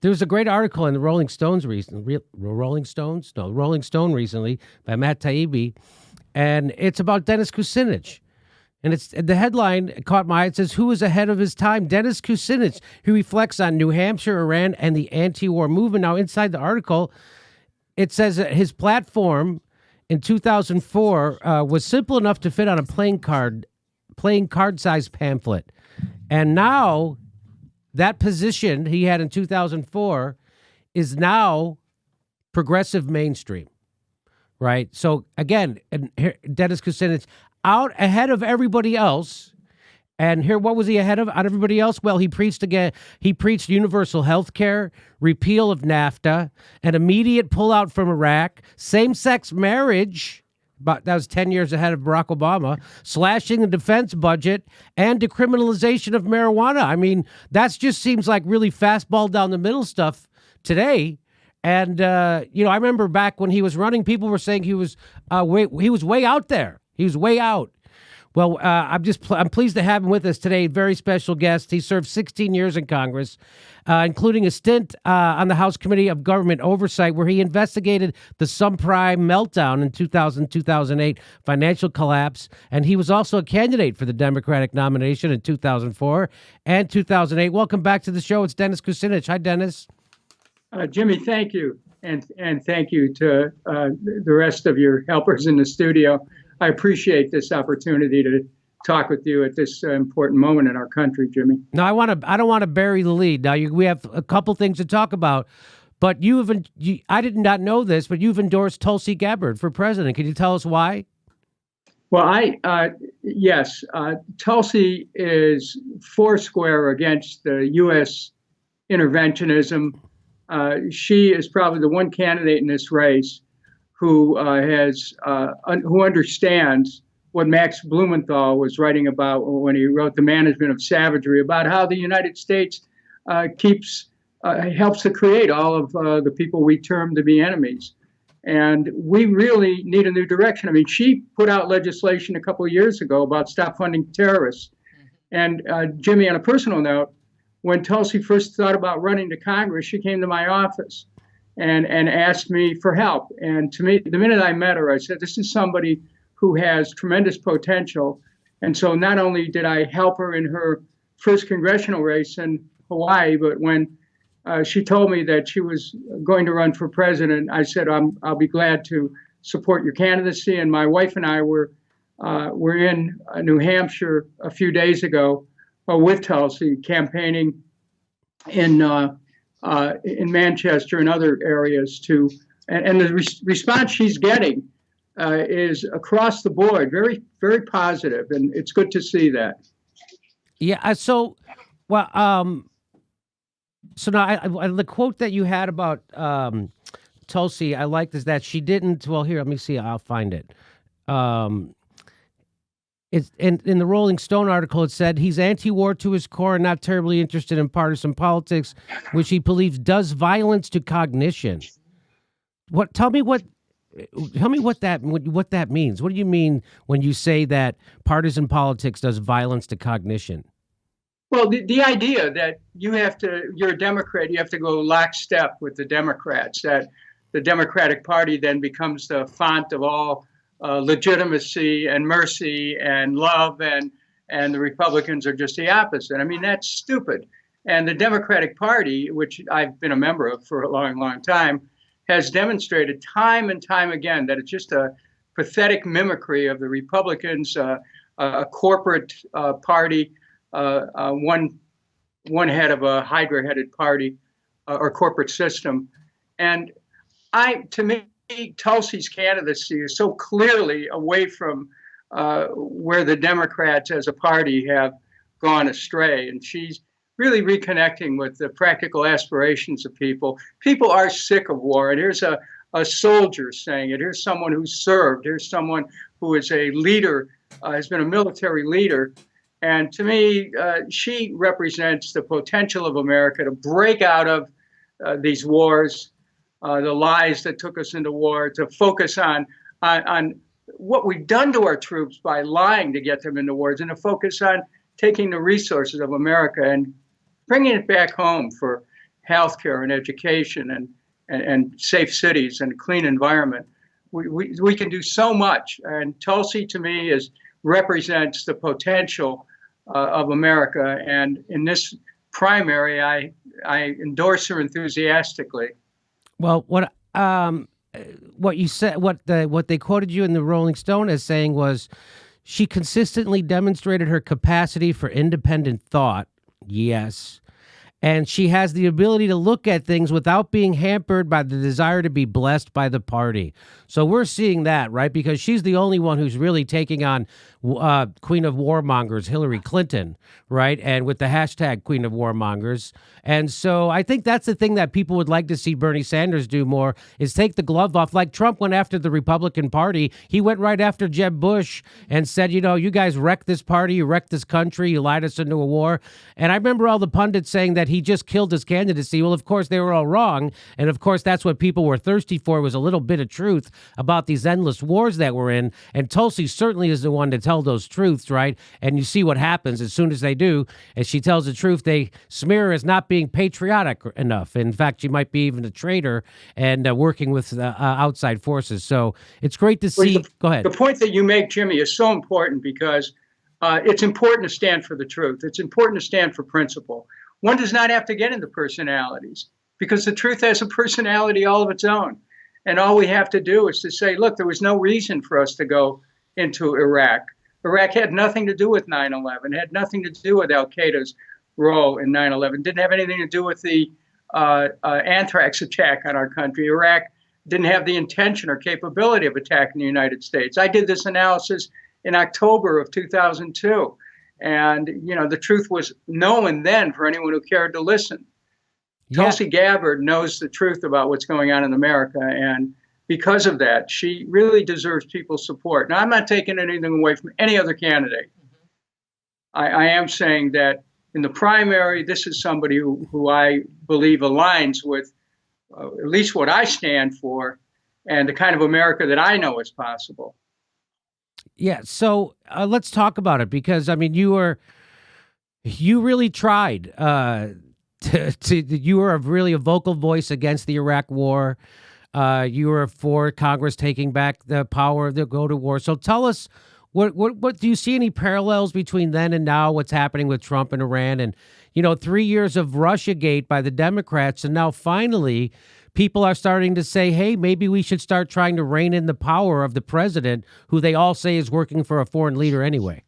There was a great article in the Rolling Stones recently. Rolling Stones? No, Rolling Stone recently by Matt Taibbi, and it's about Dennis Kucinich. And it's the headline caught my eye. It says, "Who is ahead of his time? Dennis Kucinich, who reflects on New Hampshire, Iran, and the anti-war movement." Now, inside the article, it says that his platform in 2004 was simple enough to fit on a playing card-sized pamphlet, and now that position he had in 2004 is now progressive mainstream, right? So again, Dennis Kucinich out ahead of everybody else. And here, what was he ahead of on everybody else? Well, he preached universal health care, repeal of NAFTA, an immediate pullout from Iraq, same-sex marriage, but that was 10 years ahead of Barack Obama, slashing the defense budget, and decriminalization of marijuana. I mean, that just seems like really fastball down the middle stuff today. And, I remember back when he was running, people were saying he was way out there. He was way out. Well, I'm pleased to have him with us today. Very special guest. He served 16 years in Congress, including a stint on the House Committee of Government Oversight, where he investigated the subprime meltdown in 2008 financial collapse. And he was also a candidate for the Democratic nomination in 2004 and 2008. Welcome back to the show. It's Dennis Kucinich. Hi, Dennis. Jimmy, thank you. And thank you to the rest of your helpers in the studio. I appreciate this opportunity to talk with you at this important moment in our country, Jimmy. Now, I don't want to bury the lead. Now, we have a couple things to talk about, but I did not know this, but you've endorsed Tulsi Gabbard for president. Can you tell us why? Well, yes, Tulsi is foursquare against the U.S. interventionism. She is probably the one candidate in this race who understands what Max Blumenthal was writing about when he wrote The Management of Savagery, about how the United States helps to create all of the people we term to be enemies. And we really need a new direction. I mean, she put out legislation a couple of years ago about stop funding terrorists. And Jimmy, on a personal note, when Tulsi first thought about running to Congress, she came to my office and asked me for help. And to me, the minute I met her, I said, this is somebody who has tremendous potential. And so not only did I help her in her first congressional race in Hawaii, but when she told me that she was going to run for president, I said, I'll be glad to support your candidacy. And my wife and I were in New Hampshire a few days ago with Tulsi, campaigning in Manchester and other areas and the response she's getting is across the board very, very positive, and it's good to see that. Yeah. So now the quote that you had about Tulsi, I liked, is that she didn't. Well, here, let me see. I'll find it. It's in the Rolling Stone article, it said he's anti-war to his core and not terribly interested in partisan politics, which he believes does violence to cognition. Tell me what that means. What do you mean when you say that partisan politics does violence to cognition? Well, the idea that you're a Democrat, you have to go lockstep with the Democrats, that the Democratic Party then becomes the font of all legitimacy and mercy and love, and the Republicans are just the opposite. I mean, that's stupid. And the Democratic Party, which I've been a member of for a long, long time, has demonstrated time and time again that it's just a pathetic mimicry of the Republicans, a corporate party, one head of a Hydra-headed party or corporate system. And to me, Tulsi's candidacy is so clearly away from where the Democrats as a party have gone astray. And she's really reconnecting with the practical aspirations of people. People are sick of war. And here's a soldier saying it. Here's someone who served. Here's someone who is a leader, has been a military leader. And to me, she represents the potential of America to break out of these wars, the lies that took us into war, to focus on what we've done to our troops by lying to get them into wars, and to focus on taking the resources of America and bringing it back home for healthcare and education and safe cities and clean environment. We can do so much. And Tulsi, to me, represents the potential of America. And in this primary, I endorse her enthusiastically. Well, what you said, what they quoted you in the Rolling Stone as saying was, she consistently demonstrated her capacity for independent thought. Yes. And she has the ability to look at things without being hampered by the desire to be blessed by the party. So we're seeing that, right? Because she's the only one who's really taking on Queen of Warmongers, Hillary Clinton, right? And with the hashtag Queen of Warmongers. And so I think that's the thing that people would like to see Bernie Sanders do more, is take the glove off. Like Trump went after the Republican Party. He went right after Jeb Bush and said, you know, you guys wrecked this party, you wrecked this country, you lied us into a war. And I remember all the pundits saying that he just killed his candidacy. Well, of course, they were all wrong. And of course, that's what people were thirsty for, was a little bit of truth about these endless wars that we're in. And Tulsi certainly is the one to tell those truths, right? And you see what happens as soon as they do. As she tells the truth, they smear her as not being patriotic enough. In fact, she might be even a traitor and working with outside forces. So it's great to see. Go ahead. The point that you make, Jimmy, is so important because it's important to stand for the truth. It's important to stand for principle. One does not have to get into personalities because the truth has a personality all of its own. And all we have to do is to say, look, there was no reason for us to go into Iraq. Iraq had nothing to do with 9/11, had nothing to do with Al-Qaeda's role in 9/11, didn't have anything to do with the anthrax attack on our country. Iraq didn't have the intention or capability of attacking the United States. I did this analysis in October of 2002. And, you know, the truth was known then for anyone who cared to listen. Yeah. Tulsi Gabbard knows the truth about what's going on in America. And because of that, she really deserves people's support. Now, I'm not taking anything away from any other candidate. I am saying that in the primary, this is somebody who I believe aligns with at least what I stand for and the kind of America that I know is possible. Yeah, so let's talk about it because I mean, you really tried you were really a vocal voice against the Iraq War. You were for Congress taking back the power to go to war. So tell us, what do you see any parallels between then and now? What's happening with Trump and Iran, and 3 years of Russiagate by the Democrats, and now finally, people are starting to say, hey, maybe we should start trying to rein in the power of the president, who they all say is working for a foreign leader anyway.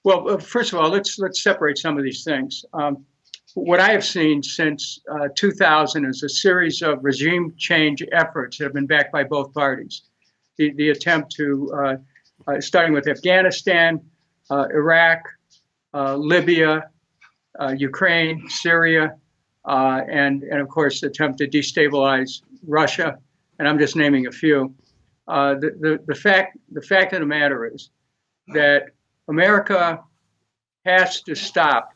Well, first of all, let's separate some of these things. What I have seen since 2000 is a series of regime change efforts that have been backed by both parties. The attempt to, starting with Afghanistan, Iraq, Libya, Ukraine, Syria, and of course, the attempt to destabilize Russia, and I'm just naming a few. The fact of the matter is that America has to stop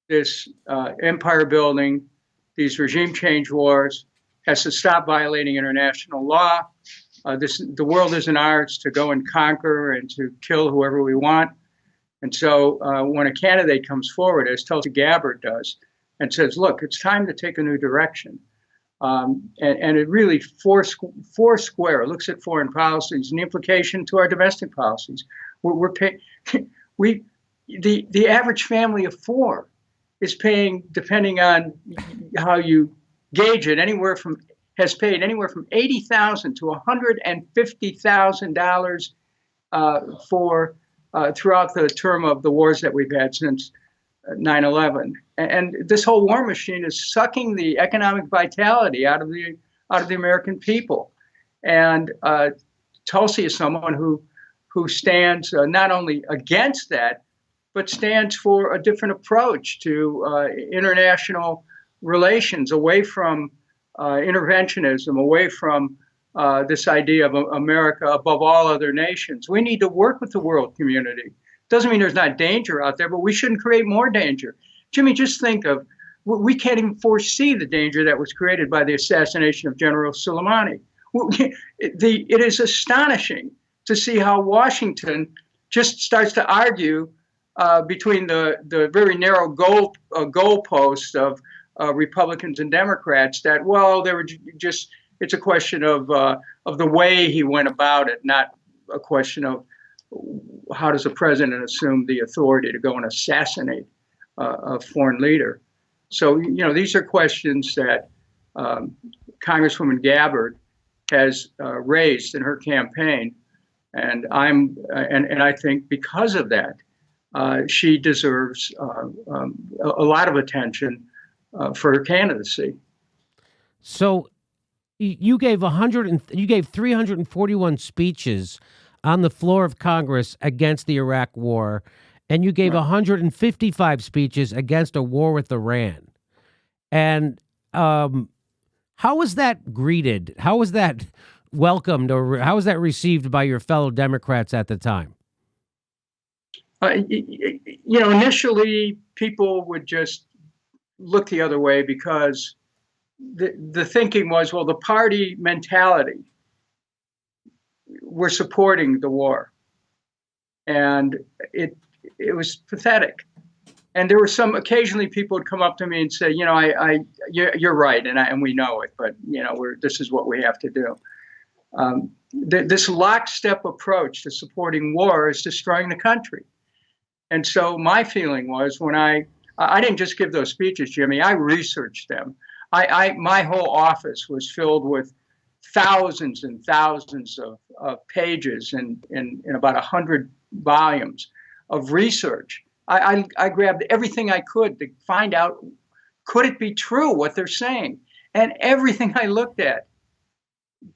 this empire building, these regime change wars, has to stop violating international law. The world isn't ours to go and conquer and to kill whoever we want. And so when a candidate comes forward, as Tulsi Gabbard does, and says, look, it's time to take a new direction. And it really four square looks at foreign policies and the implication to our domestic policies. The average family of four is paying, depending on how you gauge it, has paid anywhere from $80,000 to $150,000 for throughout the term of the wars that we've had since 9/11, and this whole war machine is sucking the economic vitality out of the American people. And Tulsi is someone who stands not only against that, but stands for a different approach to international relations, away from interventionism, away from this idea of America above all other nations. We need to work with the world community. Doesn't mean there's not danger out there, but we shouldn't create more danger. Jimmy, just think of, we can't even foresee the danger that was created by the assassination of General Soleimani. It is astonishing to see how Washington just starts to argue between the very narrow goalpost of Republicans and Democrats that, well, they were just, it's a question of the way he went about it, not a question of how does a president assume the authority to go and assassinate a foreign leader. So, these are questions that Congresswoman Gabbard has raised in her campaign, and I think because of that, she deserves a lot of attention for her candidacy. So you gave 341 speeches on the floor of Congress against the Iraq War, and you gave 155 speeches against a war with Iran. And how was that greeted? How was that welcomed, or how was that received by your fellow Democrats at the time? Initially people would just look the other way because the thinking was, well, the party mentality, we're supporting the war, and it was pathetic. And there were occasionally people would come up to me and say, you're right, and we know it, but this is what we have to do. This lockstep approach to supporting war is destroying the country. And so my feeling was, when I didn't just give those speeches, Jimmy, I researched them. My whole office was filled with thousands and thousands of pages and in about 100 volumes of research. I grabbed everything I could to find out, could it be true what they're saying? And everything I looked at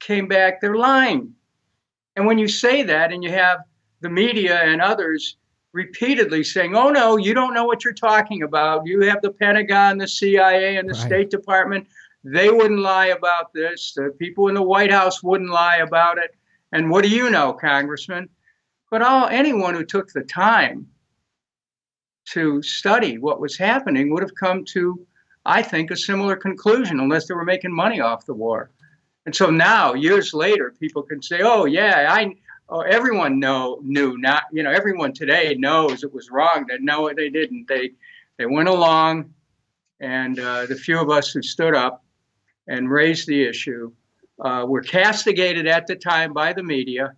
came back, they're lying. And when you say that, and you have the media and others repeatedly saying, oh, no, you don't know what you're talking about. You have the Pentagon, the CIA, and the State Department. They wouldn't lie about this. The people in the White House wouldn't lie about it. And what do you know, Congressman? But anyone who took the time to study what was happening would have come to, I think, a similar conclusion, unless they were making money off the war. And so now, years later, people can say, oh, yeah, everyone knew. Not, everyone today knows it was wrong. That no, they didn't. They went along, and the few of us who stood up and raised the issue were castigated at the time by the media.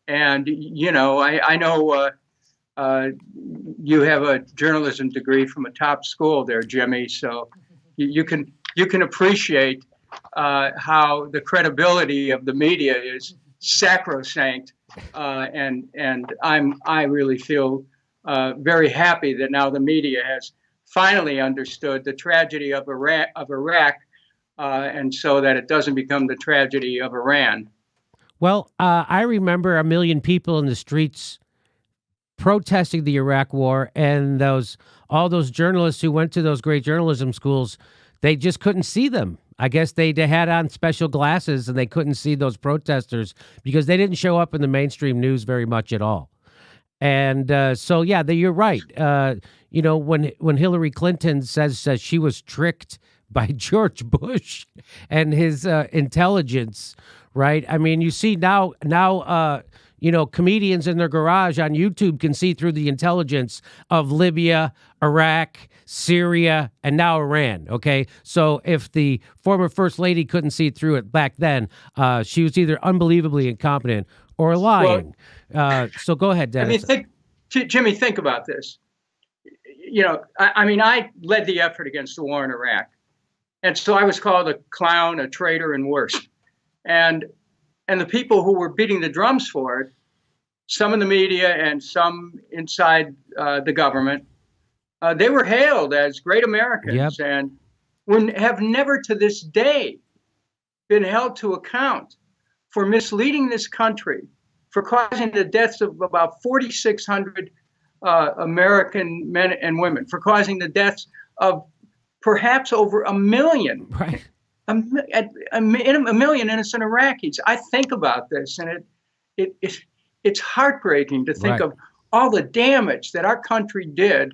And I know you have a journalism degree from a top school there, Jimmy. So you can appreciate how the credibility of the media is sacrosanct. And I really feel very happy that now the media has finally understood the tragedy of Iraq, and so that it doesn't become the tragedy of Iran. Well, I remember 1 million people in the streets protesting the Iraq War, and all those journalists who went to those great journalism schools, they just couldn't see them. I guess they had on special glasses and they couldn't see those protesters because they didn't show up in the mainstream news very much at all. And so, yeah, you're right. When Hillary Clinton says she was tricked by George Bush and his intelligence, right? I mean, you see now, comedians in their garage on YouTube can see through the intelligence of Libya, Iraq, Syria, and now Iran. Okay. So if the former first lady couldn't see through it back then, she was either unbelievably incompetent or lying. So go ahead, Dennis. Jimmy, think about this. I led the effort against the war in Iraq. And so I was called a clown, a traitor, and worse. And the people who were beating the drums for it, some in the media and some inside the government, they were hailed as great Americans. Yep. And have never to this day been held to account for misleading this country, for causing the deaths of about 4,600 American men and women, for causing the deaths of perhaps over 1 million. Right. A million innocent Iraqis. I think about this, and it's heartbreaking to think of all the damage that our country did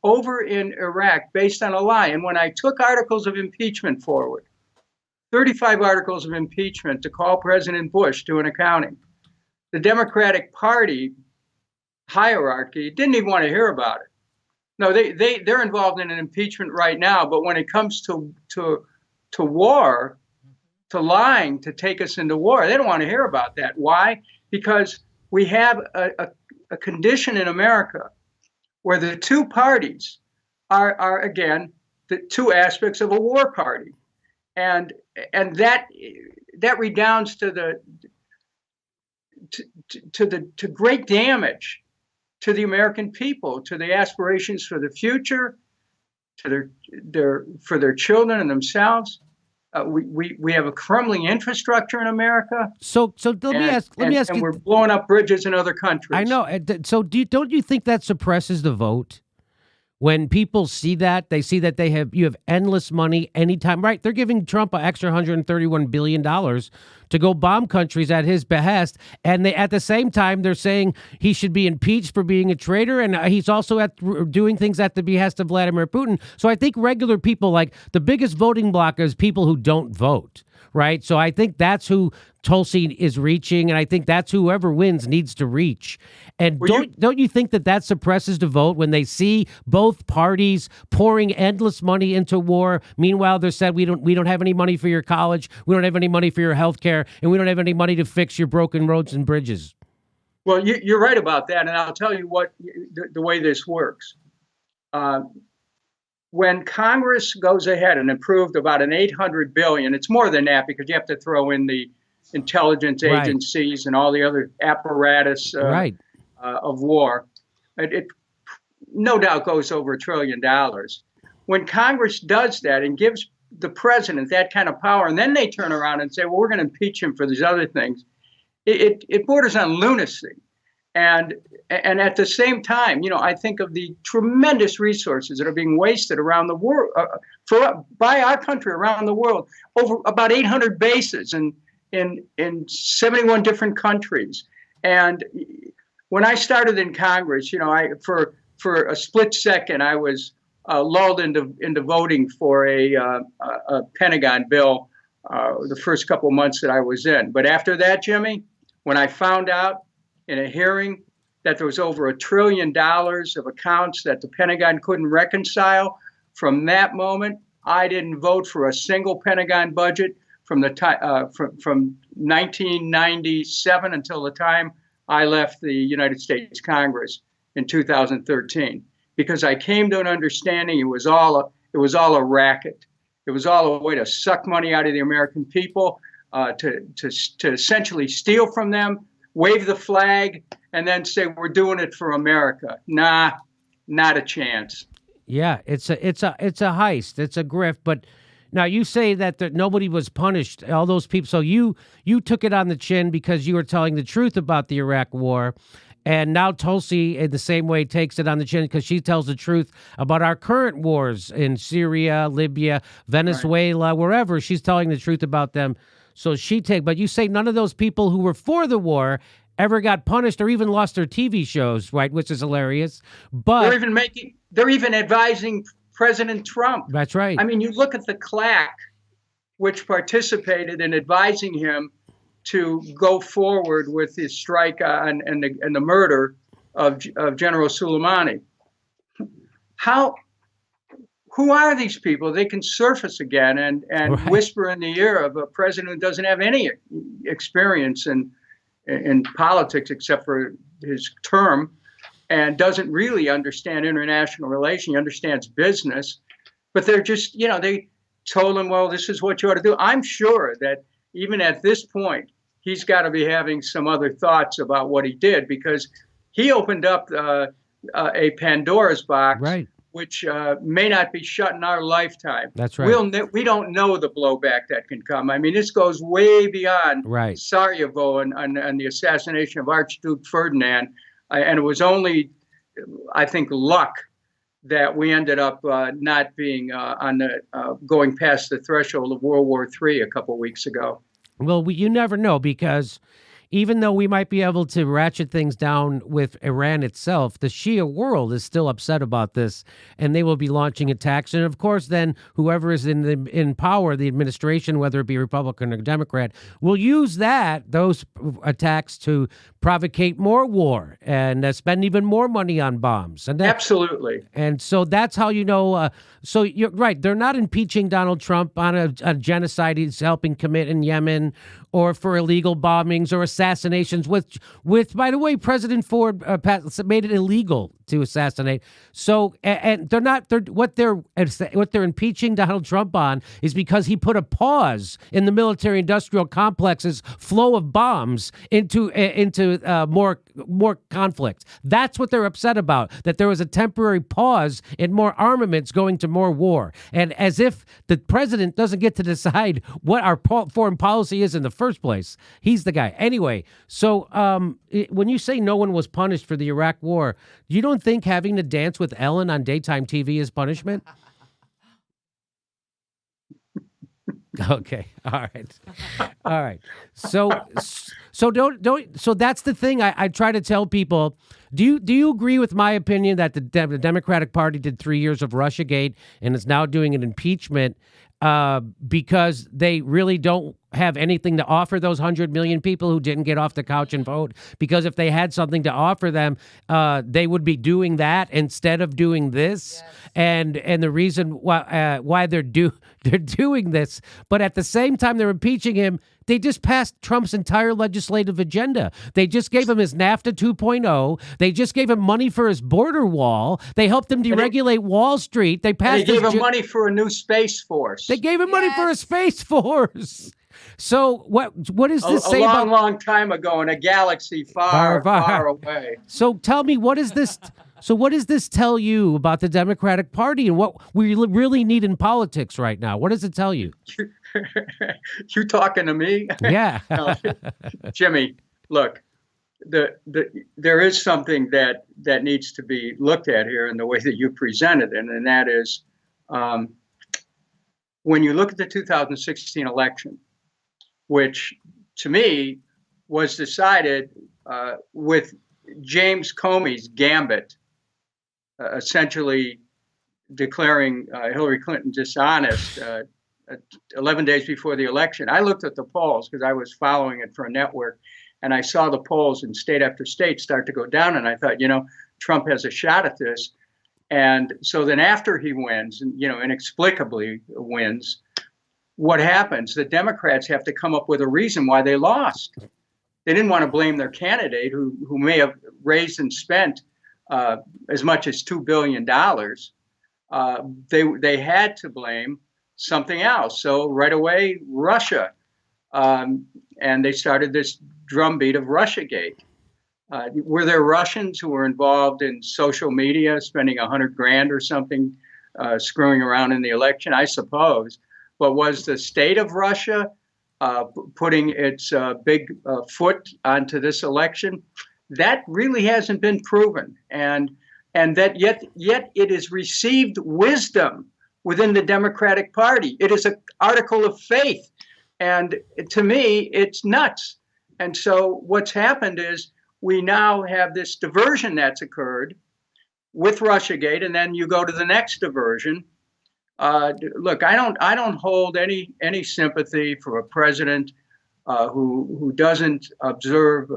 over in Iraq based on a lie. And when I took articles of impeachment forward, 35 articles of impeachment to call President Bush to an accounting, the Democratic Party hierarchy didn't even want to hear about it. No, they're involved in an impeachment right now. But when it comes to war, to lying to take us into war, they don't want to hear about that. Why? Because we have a condition in America where the two parties are again the two aspects of a war party, and that redounds to great damage to the American people, to the aspirations for the future, to their children and themselves. We have a crumbling infrastructure in America. So let me ask and you. We're blowing up bridges in other countries. I know. So don't you think that suppresses the vote? When people see that, they see that you have endless money anytime, right? They're giving Trump an extra $131 billion to go bomb countries at his behest. And at the same time, they're saying he should be impeached for being a traitor. And he's also doing things at the behest of Vladimir Putin. So I think regular people, like the biggest voting block is people who don't vote. Right. So I think that's who Tulsi is reaching. And I think that's whoever wins needs to reach. And don't you think that suppresses the vote when they see both parties pouring endless money into war? Meanwhile, they're said we don't have any money for your college. We don't have any money for your health care. And we don't have any money to fix your broken roads and bridges. Well, you're right about that. And I'll tell you what the way this works. When Congress goes ahead and approved about an $800 billion, it's more than that because you have to throw in the intelligence agencies and all the other apparatus of war. It no doubt goes over $1 trillion. When Congress does that and gives the president that kind of power, and then they turn around and say, well, we're going to impeach him for these other things, it borders on lunacy. And at the same time, I think of the tremendous resources that are being wasted around the world by our country around the world, over about 800 bases in 71 different countries. And when I started in Congress, for a split second, I was lulled into voting for a Pentagon bill the first couple months that I was in. But after that, Jimmy, when I found out in a hearing that there was over $1 trillion of accounts that the Pentagon couldn't reconcile, from that moment, I didn't vote for a single Pentagon budget from 1997 until the time I left the United States Congress in 2013, because I came to an understanding it was all a racket. It was all a way to suck money out of the American people, to essentially steal from them, wave the flag, and then say we're doing it for America. Nah, not a chance. Yeah, it's a heist. It's a grift. But now you say that nobody was punished. All those people. So you took it on the chin because you were telling the truth about the Iraq War. And now Tulsi, in the same way, takes it on the chin because she tells the truth about our current wars in Syria, Libya, Venezuela, wherever. She's telling the truth about them. So but you say none of those people who were for the war ever got punished or even lost their TV shows, right? Which is hilarious. But they're even advising President Trump. That's right. I mean, you look at the claque, which participated in advising him to go forward with his strike and the murder of General Soleimani. Who are these people? They can surface again and whisper in the ear of a president who doesn't have any experience in politics except for his term, and doesn't really understand international relations. He understands business, but they're just, they told him, well, this is what you ought to do. I'm sure that even at this point, he's got to be having some other thoughts about what he did, because he opened up a Pandora's box, which may not be shut in our lifetime. That's right. We don't know the blowback that can come. I mean, this goes way beyond Sarajevo and the assassination of Archduke Ferdinand. And it was only, I think, luck that we ended up not being going past the threshold of World War III a couple of weeks ago. Well, you never know, because even though we might be able to ratchet things down with Iran itself, the Shia world is still upset about this, and they will be launching attacks. And of course, then whoever is in power, the administration, whether it be Republican or Democrat, will use those attacks to provocate more war and spend even more money on bombs. And Absolutely. And so that's how you know. So you're right. They're not impeaching Donald Trump on a genocide he's helping commit in Yemen, or for illegal bombings or assassinations. With by the way, President Ford made it illegal to assassinate. So and they're not. What they're impeaching Donald Trump on is because he put a pause in the military-industrial complex's flow of bombs into more conflict. That's what they're upset about. That there was a temporary pause in more armaments going to more war, and as if the president doesn't get to decide what our foreign policy is in the first place. He's the guy. Anyway, so when you say no one was punished for the Iraq War, you don't think having to dance with Ellen on daytime TV is punishment? Okay. All right. So don't. So that's the thing. I try to tell people. Do you agree with my opinion that the Democratic Party did 3 years of Russiagate and is now doing an impeachment because they really don't have anything to offer those 100 million people who didn't get off the couch and vote? Because if they had something to offer them, they would be doing that instead of doing this. Yes. And the reason why they're doing this, but at the same time they're impeaching him, they just passed Trump's entire legislative agenda. They just gave him his NAFTA 2.0. They just gave him money for his border wall. They helped him deregulate Wall Street. They gave him money for a new space force. They gave him money for a space force. So what does this say about a long time ago in a galaxy far away? So tell me, what is this? So what does this tell you about the Democratic Party and what we really need in politics right now? What does it tell you? You talking to me? Yeah. No, Jimmy, look, there is something that needs to be looked at here in the way that you presented it, and that is when you look at the 2016 election, which to me was decided with James Comey's gambit, essentially declaring Hillary Clinton dishonest 11 days before the election. I looked at the polls because I was following it for a network, and I saw the polls in state after state start to go down, and I thought, Trump has a shot at this. And so then after he wins, and inexplicably wins, what happens? The Democrats have to come up with a reason why they lost. They didn't want to blame their candidate, who may have raised and spent as much as $2 billion. They had to blame something else. So right away, Russia, and they started this drumbeat of Russiagate. Were there Russians who were involved in social media, spending $100,000 or something, screwing around in the election? I suppose. But was the state of Russia putting its big foot onto this election? That really hasn't been proven, and that yet it has received wisdom within the Democratic Party. It is an article of faith, and to me, it's nuts. And so what's happened is we now have this diversion that's occurred with Russiagate, and then you go to the next diversion. Look, I don't hold any sympathy for a president who doesn't observe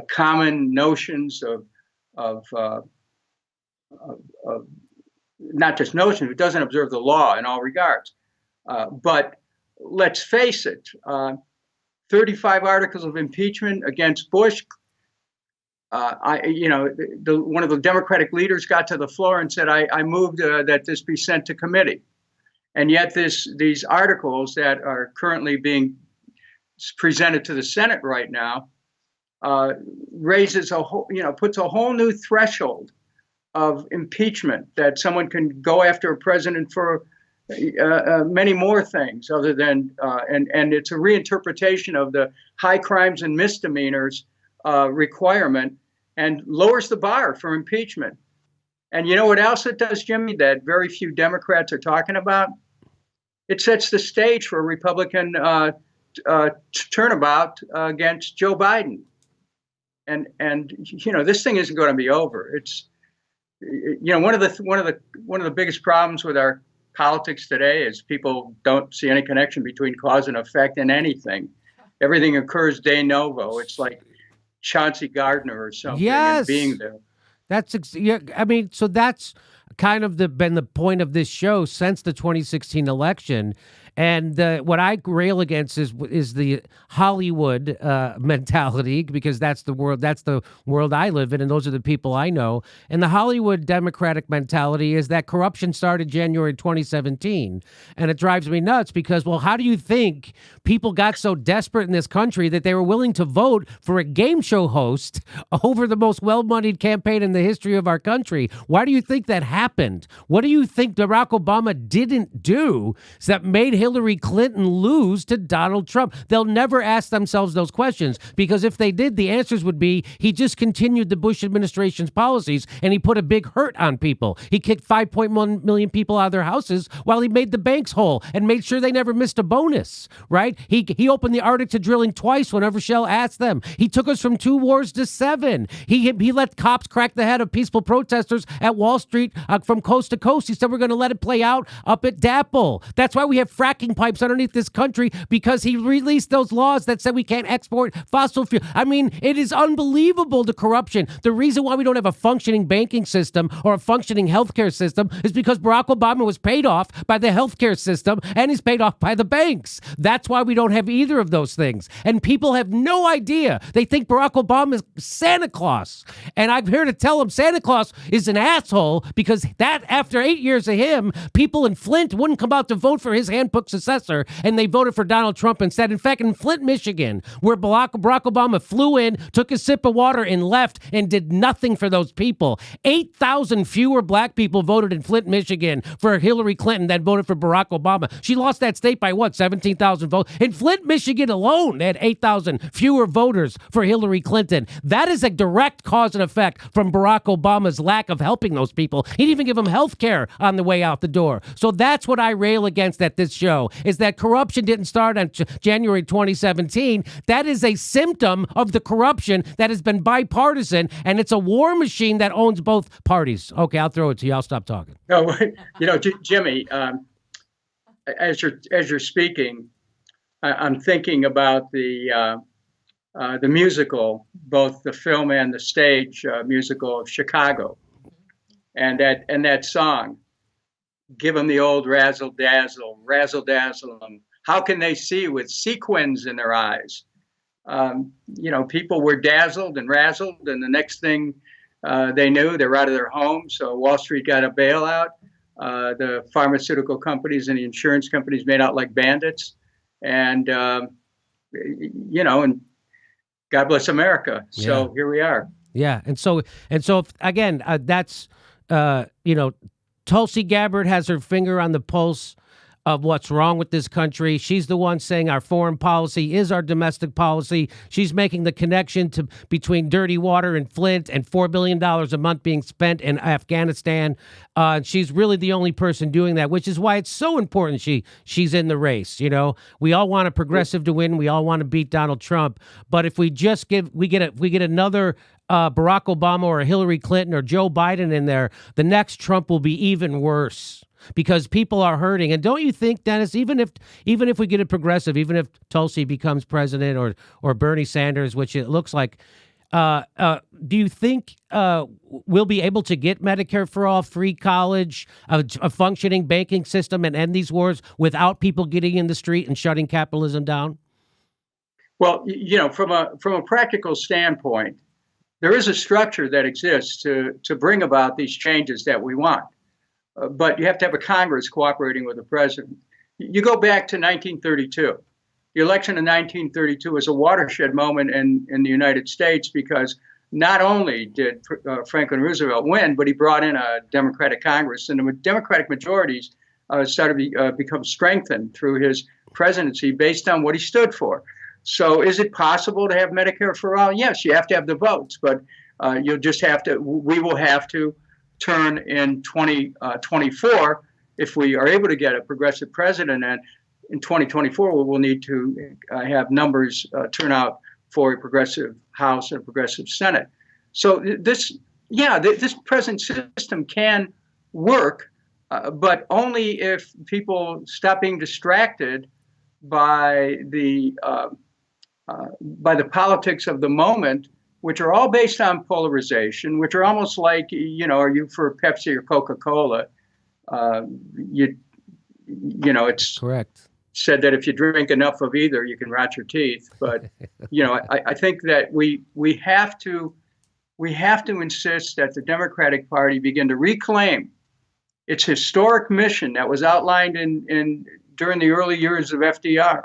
common notions of not just notions, who doesn't observe the law in all regards. But let's face it, 35 articles of impeachment against Bush. One of the Democratic leaders got to the floor and said, I moved that this be sent to committee. And yet these articles that are currently being presented to the Senate right now raises puts a whole new threshold of impeachment, that someone can go after a president for many more things other than, and it's a reinterpretation of the high crimes and misdemeanors requirement, and lowers the bar for impeachment. And you know what else it does, Jimmy, that very few Democrats are talking about? It sets the stage for a Republican turnabout against Joe Biden. And this thing isn't going to be over. It's one of the biggest problems with our politics today is people don't see any connection between cause and effect in anything. Everything occurs de novo. It's like Chauncey Gardner or something. Yes. And being there. So that's kind of been the point of this show since the 2016 election. And what I rail against is the Hollywood mentality, because that's the world I live in, and those are the people I know. And the Hollywood Democratic mentality is that corruption started January 2017, and it drives me nuts because, well, how do you think people got so desperate in this country that they were willing to vote for a game show host over the most well-moneyed campaign in the history of our country? Why do you think that happened? What do you think Barack Obama didn't do that made Hillary Clinton lose to Donald Trump? They'll never ask themselves those questions, because if they did, the answers would be he just continued the Bush administration's policies and he put a big hurt on people. He kicked 5.1 million people out of their houses while he made the banks whole and made sure they never missed a bonus, right? He opened the Arctic to drilling twice whenever Shell asked them. He took us from 2 wars to 7. He let cops crack the head of peaceful protesters at Wall Street from coast to coast. He said we're going to let it play out up at DAPL. That's why we have fracking pipes underneath this country, because he released those laws that said we can't export fossil fuel. I mean, it is unbelievable, the corruption. The reason why we don't have a functioning banking system or a functioning healthcare system is because Barack Obama was paid off by the healthcare system and he's paid off by the banks. That's why we don't have either of those things. And people have no idea. They think Barack Obama is Santa Claus. And I'm here to tell them Santa Claus is an asshole, because that after 8 years of him, people in Flint wouldn't come out to vote for his handbook successor, and they voted for Donald Trump instead. In fact, in Flint, Michigan, where Barack Obama flew in, took a sip of water and left and did nothing for those people. 8,000 fewer black people voted in Flint, Michigan for Hillary Clinton than voted for Barack Obama. She lost that state by 17,000 votes. In Flint, Michigan alone, they had 8,000 fewer voters for Hillary Clinton. That is a direct cause and effect from Barack Obama's lack of helping those people. He didn't even give them health care on the way out the door. So that's what I rail against at this show, is that corruption didn't start on January 2017. That is a symptom of the corruption that has been bipartisan, and it's a war machine that owns both parties. Okay, I'll throw it to you. I'll stop talking. No, Jimmy, as you're speaking, I'm thinking about the musical, both the film and the stage musical of Chicago, and that song. Give them the old razzle dazzle, how can they see with sequins in their eyes? People were dazzled and razzled, and the next thing they knew, they're out of their homes. So Wall Street got a bailout. The pharmaceutical companies and the insurance companies made out like bandits, and and God bless America. So Here we are. Yeah, and so again, that's Tulsi Gabbard has her finger on the pulse of what's wrong with this country. She's the one saying our foreign policy is our domestic policy. She's making the connection between dirty water in Flint and $4 billion a month being spent in Afghanistan. She's really the only person doing that, which is why it's so important she's in the race. We all want a progressive to win. We all want to beat Donald Trump. But if we get another Barack Obama or Hillary Clinton or Joe Biden in there, the next Trump will be even worse, because people are hurting. And don't you think, Dennis, even if we get a progressive, even if Tulsi becomes president or Bernie Sanders, which it looks like, do you think we'll be able to get Medicare for all, free college, a functioning banking system, and end these wars without people getting in the street and shutting capitalism down? Well, from a practical standpoint, there is a structure that exists to bring about these changes that we want. But you have to have a Congress cooperating with the president. You go back to 1932. The election of 1932 was a watershed moment in the United States, because not only did Franklin Roosevelt win, but he brought in a Democratic Congress, and the Democratic majorities started to become strengthened through his presidency based on what he stood for. So is it possible to have Medicare for all? Yes, you have to have the votes, but we will have to turn in 2024 if we are able to get a progressive president. And in 2024, we will need to have numbers turn out for a progressive House and a progressive Senate. So this present system can work, but only if people stop being distracted by the politics of the moment, which are all based on polarization, which are almost like, are you for Pepsi or Coca-Cola? It's correct. Said that if you drink enough of either, you can rot your teeth. But I think that we have to insist that the Democratic Party begin to reclaim its historic mission that was outlined during the early years of FDR,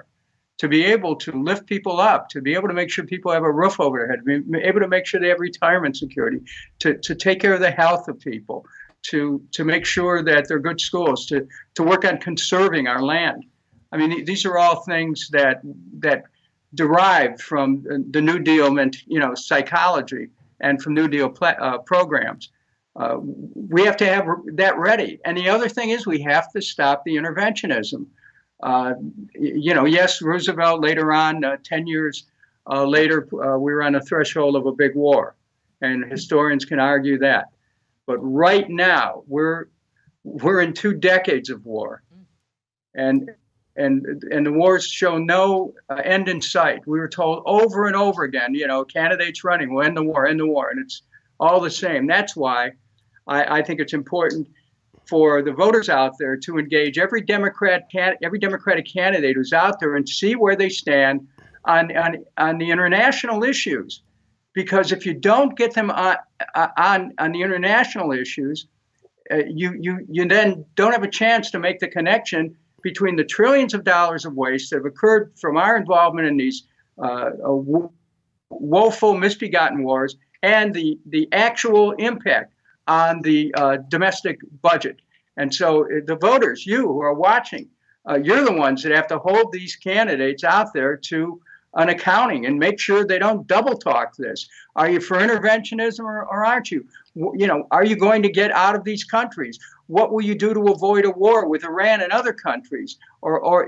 to be able to lift people up, to be able to make sure people have a roof over their head, to be able to make sure they have retirement security, to take care of the health of people, to make sure that they're good schools, to work on conserving our land. I mean, these are all things that derived from the New Deal, psychology, and from New Deal programs. We have to have that ready. And the other thing is we have to stop the interventionism. Yes, Roosevelt later on, 10 years later, we were on the threshold of a big war, and historians can argue that. But right now, we're in 2 decades of war, and the wars show no end in sight. We were told over and over again, candidates running, we'll end the war, and it's all the same. That's why I think it's important for the voters out there to engage every Democratic candidate who's out there and see where they stand on the international issues. Because if you don't get them on the international issues, you then don't have a chance to make the connection between the trillions of dollars of waste that have occurred from our involvement in these woeful, misbegotten wars and the actual impact on the domestic budget. And so the voters, you who are watching, you're the ones that have to hold these candidates out there to an accounting and make sure they don't double talk this. Are you for interventionism or aren't you? Are you going to get out of these countries? What will you do to avoid a war with Iran and other countries? What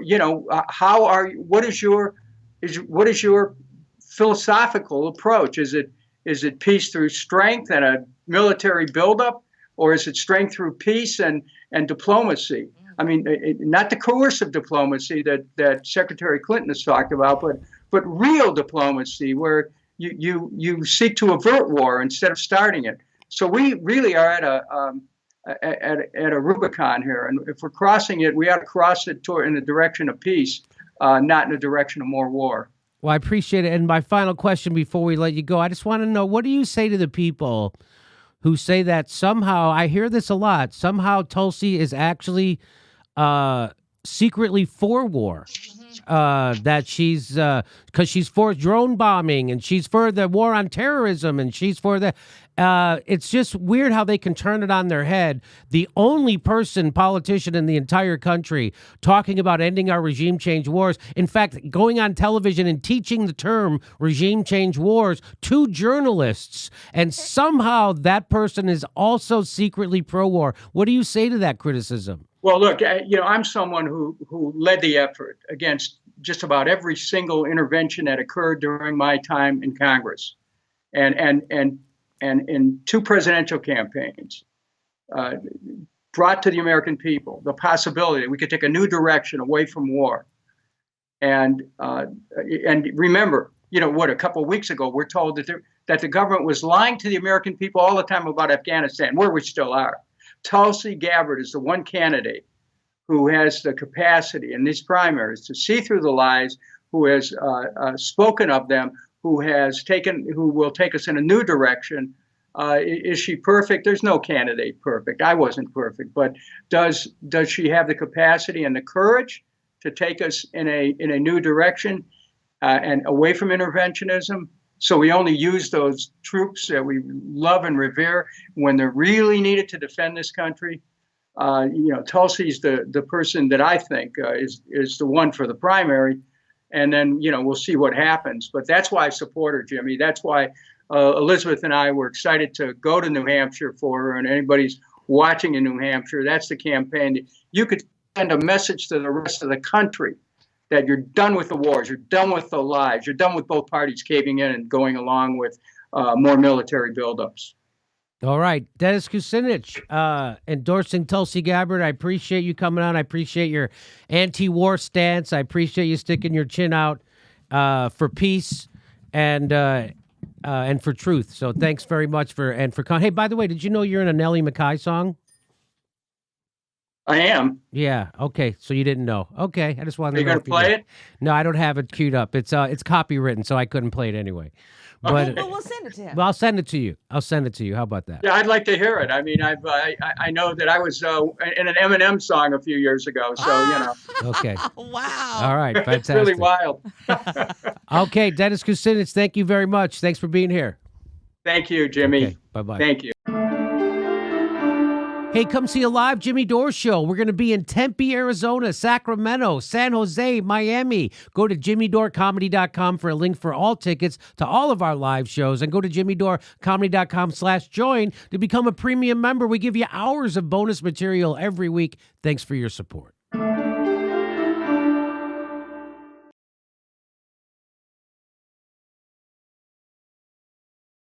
is your philosophical approach? Is it peace through strength and a military buildup, or is it strength through peace and diplomacy? I mean, not the coercive diplomacy that Secretary Clinton has talked about, but real diplomacy where you seek to avert war instead of starting it. So we really are at a Rubicon here, and if we're crossing it, we ought to cross it in the direction of peace, not in the direction of more war. Well, I appreciate it. And my final question before we let you go, I just want to know, what do you say to the people who say that somehow, I hear this a lot, somehow Tulsi is actually secretly for war? That she's because she's for drone bombing and she's for the war on terrorism and she's for the it's just weird how they can turn it on their head. The only politician in the entire country talking about ending our regime change wars, in fact, going on television and teaching the term regime change wars to journalists, and somehow that person is also secretly pro-war. What do you say to that criticism? Well, look, I'm someone who led the effort against just about every single intervention that occurred during my time in Congress, and in 2 presidential campaigns, brought to the American people the possibility that we could take a new direction away from war. And remember, a couple of weeks ago, we're told that the government was lying to the American people all the time about Afghanistan, where we still are. Tulsi Gabbard is the one candidate who has the capacity in these primaries to see through the lies, who has spoken of them, who will take us in a new direction. Is she perfect? There's no candidate perfect. I wasn't perfect, but does she have the capacity and the courage to take us in a new direction and away from interventionism? So we only use those troops that we love and revere when they're really needed to defend this country. Tulsi's the person that I think is the one for the primary, and then we'll see what happens. But that's why I support her, Jimmy. That's why Elizabeth and I were excited to go to New Hampshire for her. And anybody's watching in New Hampshire, that's the campaign. You could send a message to the rest of the country that you're done with the wars, you're done with the lies, you're done with both parties caving in and going along with more military buildups. All right. Dennis Kucinich, endorsing Tulsi Gabbard. I appreciate you coming on. I appreciate your anti-war stance. I appreciate you sticking your chin out for peace and for truth. So thanks very much for. Hey, by the way, did you know you're in a Nellie McKay song? I am. Yeah. Okay. So you didn't know. Okay. I just wanted Are you to know. going to play it? No, I don't have it queued up. It's copywritten, so I couldn't play it anyway. But we'll send it to him. Well, I'll send it to you. How about that? Yeah, I'd like to hear it. I mean, I know that I was in an Eminem song a few years ago, so you know. Okay. Wow. All right. Fantastic. It's really wild. Okay, Dennis Kucinich, thank you very much. Thanks for being here. Thank you, Jimmy. Okay, bye-bye. Thank you. Hey, come see a live Jimmy Dore show. We're going to be in Tempe, Arizona, Sacramento, San Jose, Miami. Go to jimmydorecomedy.com for a link for all tickets to all of our live shows, and go to jimmydorecomedy.com/join to become a premium member. We give you hours of bonus material every week. Thanks for your support.